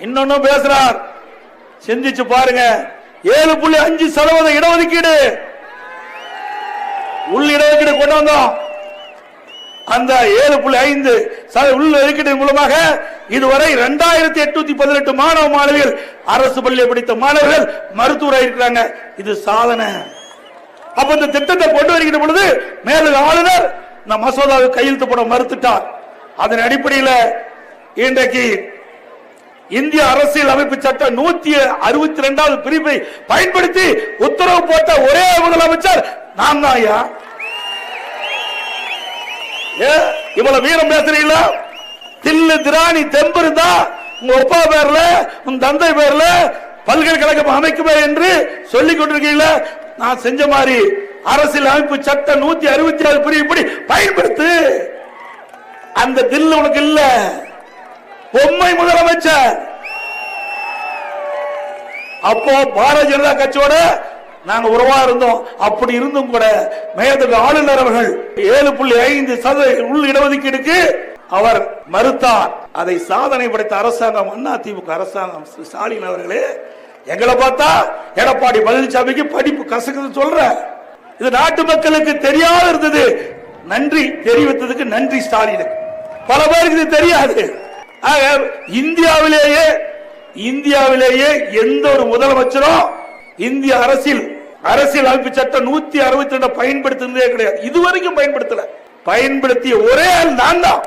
இன்னொன்னும் பேசுறார், சிந்திச்சு பாருங்க. 7.5% இடஒதுக்கீடு, உள் இடஒதுக்கீடு கொண்டு வந்தோம். அந்த 7.5% உள் ஒதுக்கீடு மூலமாக இதுவரை 2818 மாணவ மாணவிகள், அரசு பள்ளியை படித்த மாணவர்கள் மருத்துவராக இருக்கிறாங்க. இது சாதனை. அப்ப இந்த திட்டத்தை கொண்டு வருகிற பொழுது மேலும் ஆளுநர் இந்த மசோதாவை கையெழுத்து போட மறுத்துட்டார். அதன் அடிப்படையில் இன்றைக்கு இந்திய அரசியல் அமைப்பு சட்டம் 162வது பிரிவை பயன்படுத்தி உத்தரவு போட்ட ஒரே முதலமைச்சர் நான் தான். ஐயா, இவ்வளவு வீரம் பேசுறீங்களா? தில்லு திராணி தெம்பு இருந்தா உங்க அப்பா பேர்ல உங்க தந்தை பேர்ல பல்கலைக்கழகம் அமைக்குமே என்று சொல்லிக் கொண்டிருக்கீங்களா? நான் செஞ்ச மாதிரி அரசியல் அமைப்பு சட்டம் 166 பிரிவுப்படி பயன்படுத்து. அந்த தில்லு உனக்கு இல்ல, பொம்மை முதலமைச்சர். அப்போ பாரதிய ஜனதா கட்சியோட நாங்க உறவா இருந்தோம். அப்படி இருந்தும் கூட மேதகு ஆளுநர் அவர்கள் 7.5% உள் இடஒதுக்கீடுக்கு அவர் மறுத்தார். அதை சாதனை படைத்த அரசாங்கம் அதிமுக அரசாங்கம். ஸ்டாலின் அவர்களே, எங்களை பார்த்தா எடப்பாடி பழனிசாமிக்கு படிப்பு கசக்குன்னு சொல்ற, இது நாட்டு மக்களுக்கு தெரியாத இருந்தது. நன்றி தெரிவித்ததுக்கு நன்றி ஸ்டாலினுக்கு. பல பேருக்கு இது தெரியாது. இந்தியாவிலேயே எந்த ஒரு முதலமைச்சரும் இந்திய அரசியல் அமைப்பு சட்டம் 162 பயன்படுத்தினதே கிடையாது. இதுவரைக்கும் பயன்படுத்தல. பயன்படுத்திய ஒரே ஆள் நான் தான்.